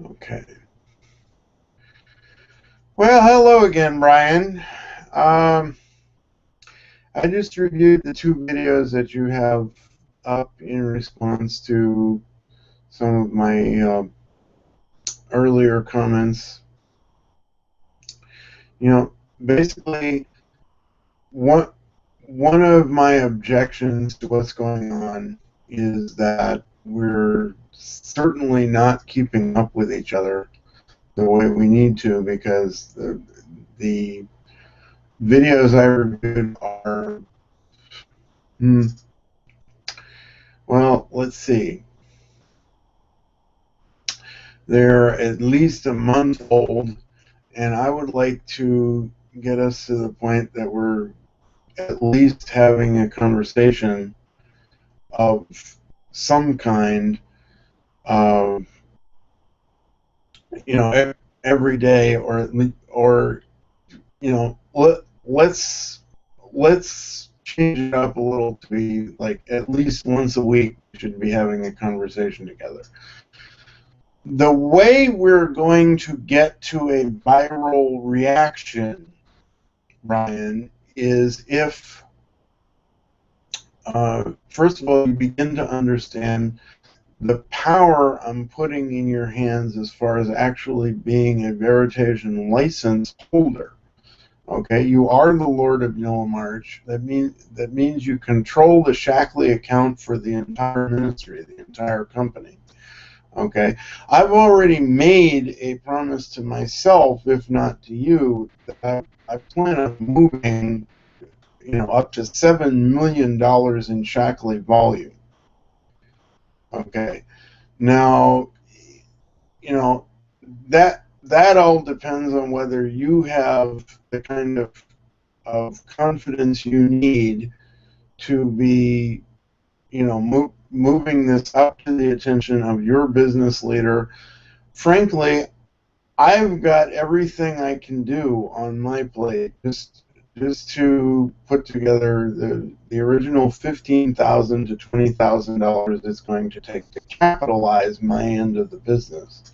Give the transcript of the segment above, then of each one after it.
Okay. Well, hello again, Brian. Um, I just reviewed the two videos that you have up in response to some of my earlier comments. You know, basically, one one of my objections to what's going on is that we're certainly not keeping up with each other the way we need to, because the videos I reviewed are, hmm, well, let's see. They're at least a month old, and I would like to get us to the point that we're at least having a conversation of some kind, of, you know, every day, or at least, or let's change it up a little to be like at least once a week we should be having a conversation together. The way we're going to get to a viral reaction, Brian, is if, first of all, you begin to understand the power I'm putting in your hands as far as actually being a Veritasian license holder. Okay, you are the Lord of March. That means you control the Shackley account for the entire ministry, the entire company. Okay, I've already made a promise to myself, if not to you, that I plan on moving, up to $7 million in Shackley volume. Okay, now, you know that all depends on whether you have the kind of confidence you need to be, moving this up to the attention of your business leader. Frankly, I've got everything I can do on my plate just to put together the original $15,000 to $20,000 it's going to take to capitalize my end of the business.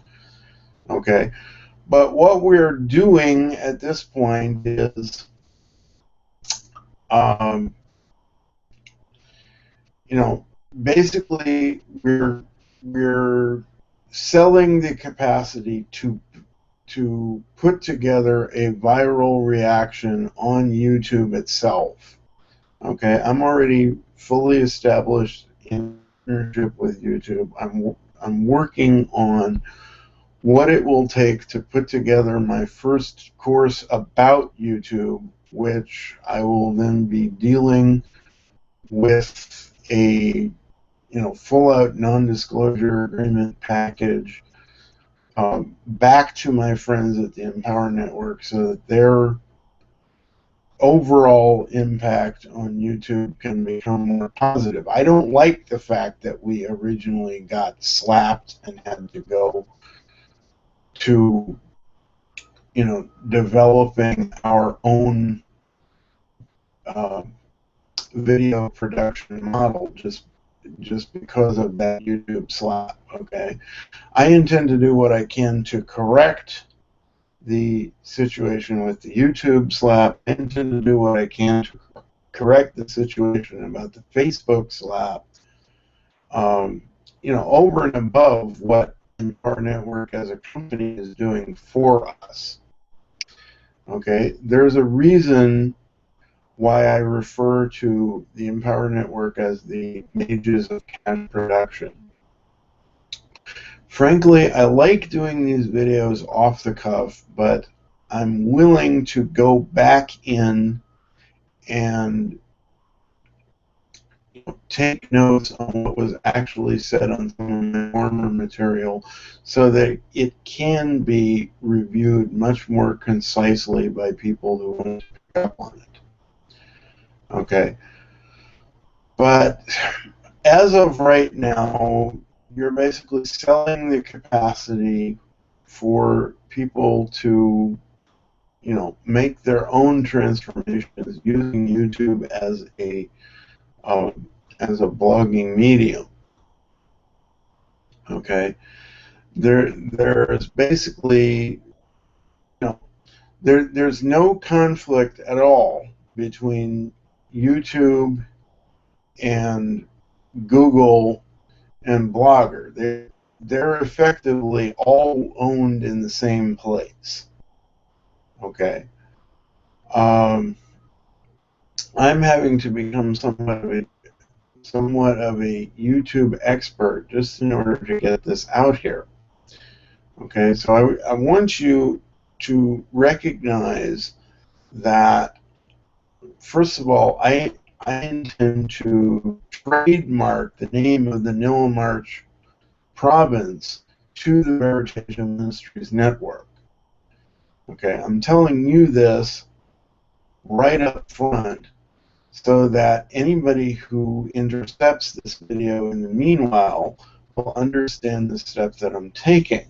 Okay, but what we're doing at this point is, um, basically we're selling the capacity to put together a viral reaction on YouTube itself. Okay, I'm already fully established in partnership with YouTube. I'm working on what it will take to put together my first course about YouTube, which I will then be dealing with a full out non-disclosure agreement package, back to my friends at the Empower Network, so that their overall impact on YouTube can become more positive. I don't like the fact that we originally got slapped and had to go to, developing our own uh, video production model just because of that YouTube slap. Okay, I intend to do what I can to correct the situation with the YouTube slap. I intend to do what I can to correct the situation about the Facebook slap. Over and above what our network as a company is doing for us. Okay, there's a reason why I refer to the Empower Network as the Mages of Cash Production. Frankly, I like doing these videos off the cuff, but I'm willing to go back in and take notes on what was actually said on some of my former material so that it can be reviewed much more concisely by people who want to pick up on it. Okay. But as of right now, you're basically selling the capacity for people to, make their own transformations using YouTube as a blogging medium. Okay, there's basically, there's no conflict at all between YouTube and Google and Blogger. They're effectively all owned in the same place. Okay. I'm having to become somewhat of a YouTube expert just in order to get this out here. Okay, so I want you to recognize that, first of all, I intend to trademark the name of the Nilimarch province to the Veritasia Ministries Network. Okay, I'm telling you this right up front so that anybody who intercepts this video in the meanwhile will understand the steps that I'm taking.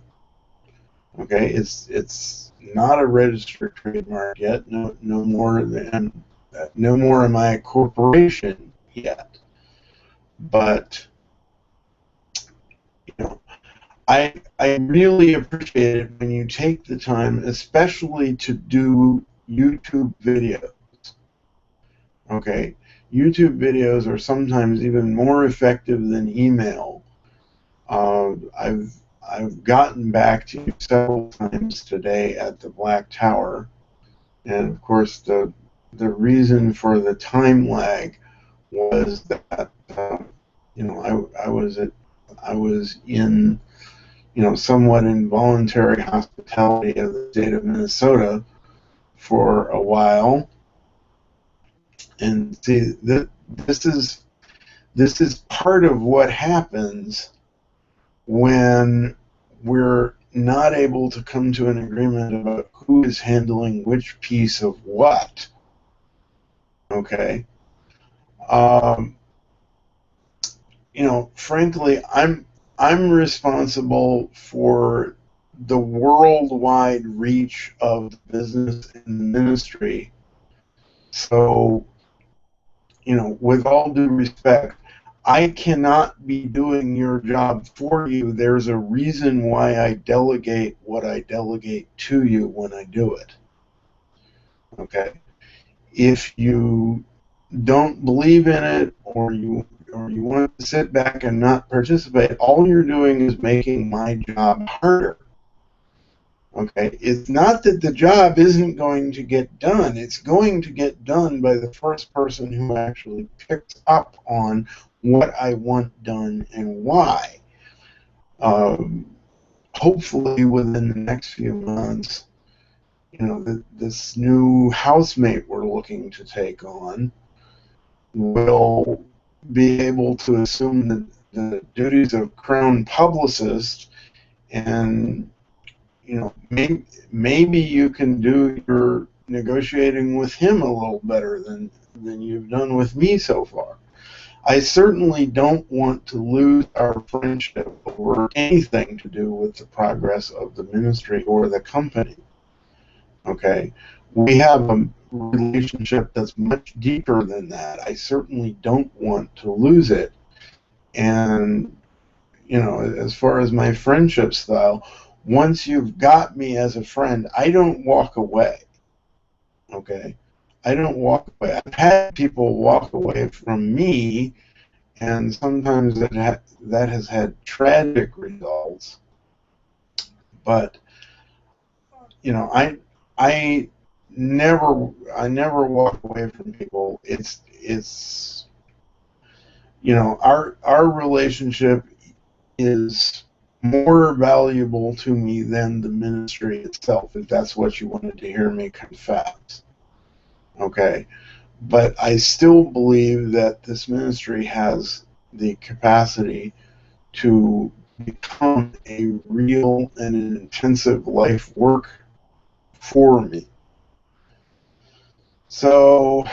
Okay, it's not a registered trademark yet. No more am I a corporation yet. But I really appreciate it when you take the time, especially to do YouTube videos. Okay, YouTube videos are sometimes even more effective than email. I've gotten back to you several times today at the Black Tower, and of course the reason for the time lag was that I was in somewhat involuntary hospitality of the state of Minnesota for a while. And see, this is part of what happens when we're not able to come to an agreement about who is handling which piece of what. Okay. Frankly, I'm responsible for the worldwide reach of the business and the ministry. So, with all due respect, I cannot be doing your job for you. There's a reason why I delegate what I delegate to you when I do it. Okay? If you don't believe in it, or you want to sit back and not participate, all you're doing is making my job harder. Okay, it's not that the job isn't going to get done. It's going to get done by the first person who actually picks up on what I want done and why. Hopefully within the next few months, this new housemate we're looking to take on will be able to assume the duties of crown publicist, and maybe you can do your negotiating with him a little better than you've done with me so far. I certainly don't want to lose our friendship over anything to do with the progress of the ministry or the company. Okay? We have a relationship that's much deeper than that. I certainly don't want to lose it. And, as far as my friendship style, once you've got me as a friend, I don't walk away. Okay? I don't walk away. I've had people walk away from me, and sometimes that has had tragic results. But I never walk away from people. It's our relationship is more valuable to me than the ministry itself, if that's what you wanted to hear me confess. Okay, but I still believe that this ministry has the capacity to become a real and an intensive life work for me. So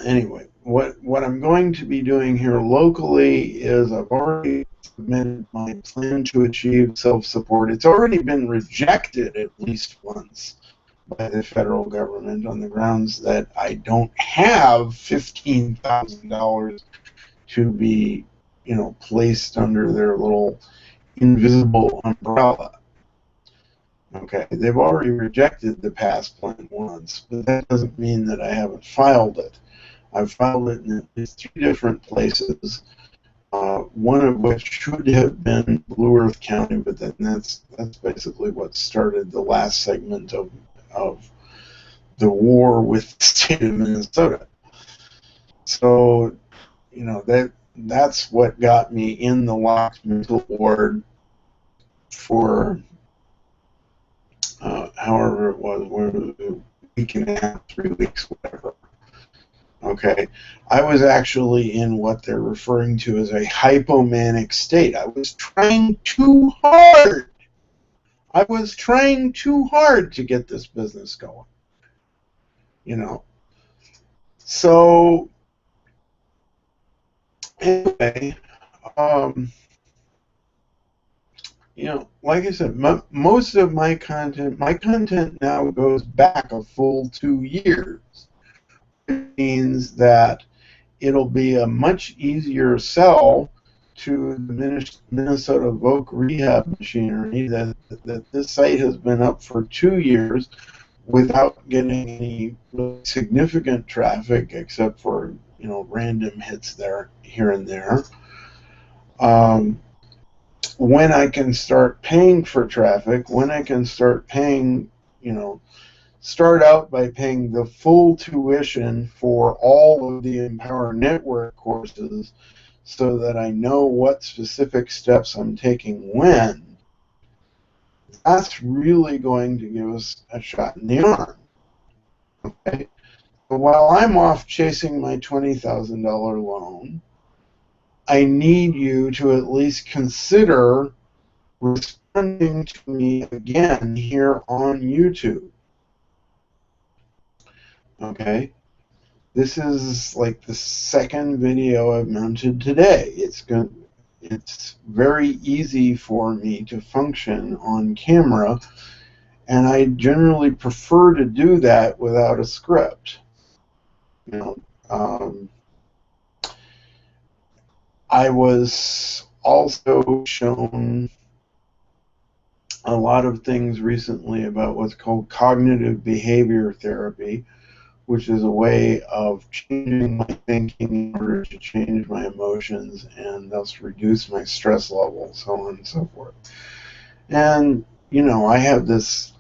anyway, what I'm going to be doing here locally is I've already submitted my plan to achieve self-support. It's already been rejected at least once by the federal government on the grounds that I don't have $15,000 to be, placed under their little invisible umbrella. Okay, they've already rejected the past plan once, but that doesn't mean that I haven't filed it. I've filed it in at least 3 different places, one of which should have been Blue Earth County, but then that's basically what started the last segment of the war with the state of Minnesota. So, you know, that's what got me in the locked mental ward for however it was, a week and a half, 3 weeks, whatever. Okay, I was actually in what they're referring to as a hypomanic state. I was trying too hard. I was trying too hard to get this business going. You know. So anyway, you know, like I said, most of my content now goes back a full 2 years. It means that it'll be a much easier sell to the Minnesota Voc rehab machinery that this site has been up for 2 years without getting any really significant traffic except for, you know, random hits there, here and there. When I can start paying for traffic, when I can start paying, you know, start out by paying the full tuition for all of the Empower Network courses so that I know what specific steps I'm taking when, that's really going to give us a shot in the arm. Okay? But while I'm off chasing my $20,000 loan, I need you to at least consider responding to me again here on YouTube. Okay? This is like the second video I've mounted today. It's very easy for me to function on camera, and I generally prefer to do that without a script. You know, I was also shown a lot of things recently about what's called cognitive behavior therapy, which is a way of changing my thinking in order to change my emotions and thus reduce my stress level, so on and so forth. And, you know, I have this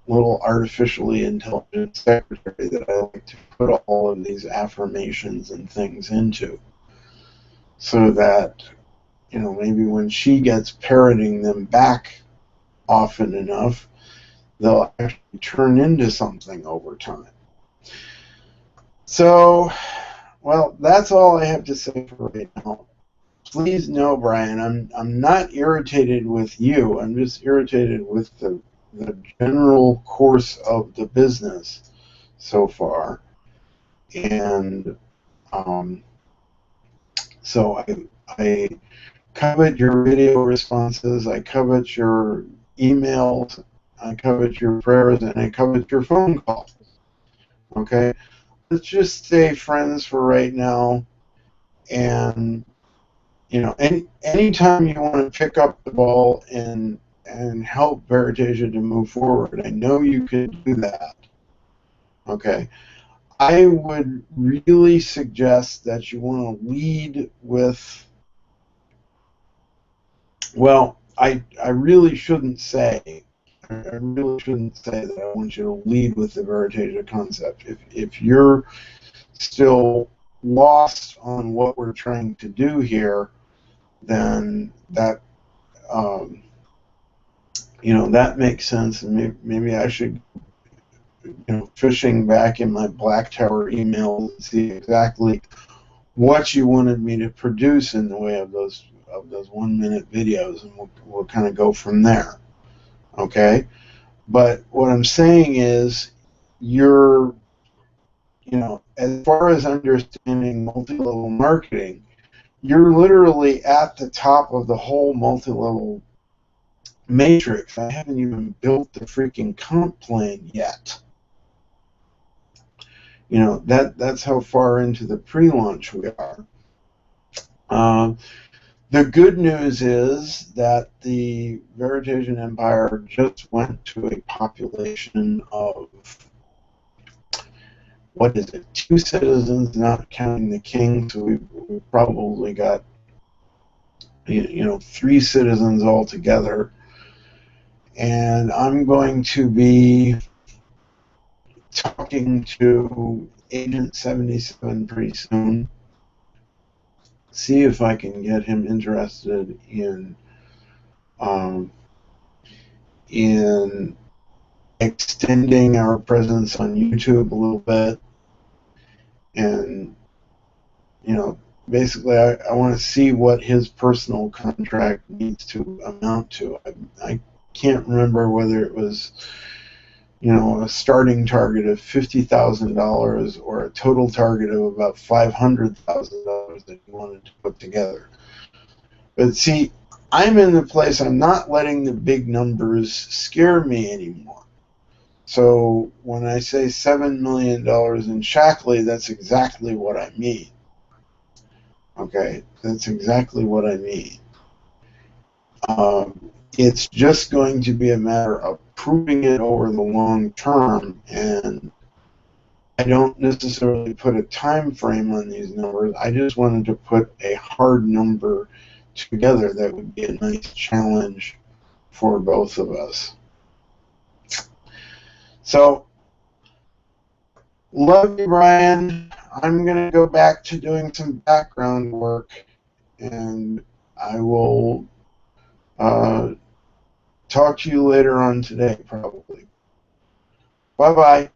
little artificially intelligent secretary that I like to put all of these affirmations and things into, so that, you know, maybe when she gets parroting them back often enough, they'll actually turn into something over time. So, well, that's all I have to say for right now. Please know, Brian, I'm not irritated with you. I'm just irritated with the general course of the business so far. And so I covet your video responses, I covet your emails, I covet your prayers, and I covet your phone calls. Okay? Let's just stay friends for right now. And, you know, anytime you want to pick up the ball and help Veritasia to move forward, I know you can do that. Okay? I would really suggest that you want to lead with, well, I really shouldn't say, I really shouldn't say that I want you to lead with the Veritasia concept. If you're still lost on what we're trying to do here, then that, you know, that makes sense, and maybe I should, you know, fishing back in my Black Tower email and see exactly what you wanted me to produce in the way of those 1-minute videos, and we'll kind of go from there. Okay, but what I'm saying is, you're, you know, as far as understanding multi-level marketing, you're literally at the top of the whole multi-level matrix. I haven't even built the freaking comp plan yet. You know, that's how far into the pre-launch we are. The good news is that the Veritasian Empire just went to a population of, what is it, 2 citizens, not counting the king, so we've probably got 3 citizens altogether. And I'm going to be talking to Agent 77 pretty soon. See if I can get him interested in extending our presence on YouTube a little bit. And, basically I want to see what his personal contract needs to amount to. I can't remember whether it was, a starting target of $50,000 or a total target of about $500,000 that he wanted to put together. But see, I'm in the place, I'm not letting the big numbers scare me anymore. So when I say $7 million in Shackley, that's exactly what I mean. Okay, that's exactly what I mean. It's just going to be a matter of proving it over the long term, and I don't necessarily put a time frame on these numbers. I just wanted to put a hard number together that would be a nice challenge for both of us. So, love you, Brian. I'm going to go back to doing some background work, and I will talk to you later on today, probably. Bye-bye.